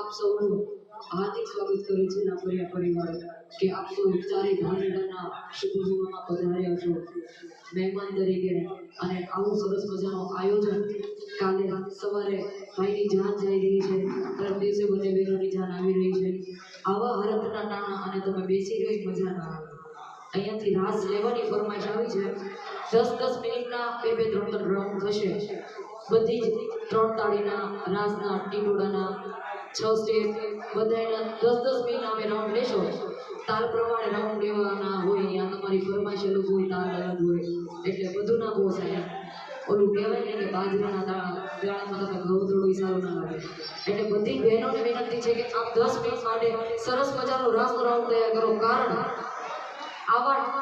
આપ સૌનું હાર્દિક સ્વાગત કરું છું નાપરિયા પરિવાર કે આપ સૌ ચારે ધાનેડાના શુભ જીવનમાં પધાર્યા છો મહેમાન તરીકે અને આવું સરસ મજાનું આયોજન કાલે સવારે ભાઈની જાન જઈ રહી છે તરફ દિવસે બંને બહેનોની જાન આવી રહી છે આવા હરખના ટાણા અને તમે બેસી રહી મજા ના આવે અહીંયાથી રાસ લેવાની ફરમાઈશ આવી છે 10-10 મિનિટના 2-3 રાઉન્ડ થશે બધી જ 3 તાળીના રાસના ટીટોડાના 6 સ્ટેપ બધાના 10-10 મિનિટના અમે રાઉન્ડ લેશો તાલ પ્રમાણે રાઉન્ડ લેવાના હોય અહીંયા તમારી ફરમાઈશ અલગ હોય તાલ અલગ હોય એટલે બધું ના પોસાય ઓલું કહેવાય ને કે બાજરાના દાણામાં તમે ઘઉં થોડું સારું ના લાગે એટલે બધી બહેનોને વિનંતી છે કે આપ 10 મિનિટ માટે સરસ મજાનો રાસનો રાઉન્ડ તૈયાર કરો કારણ આવા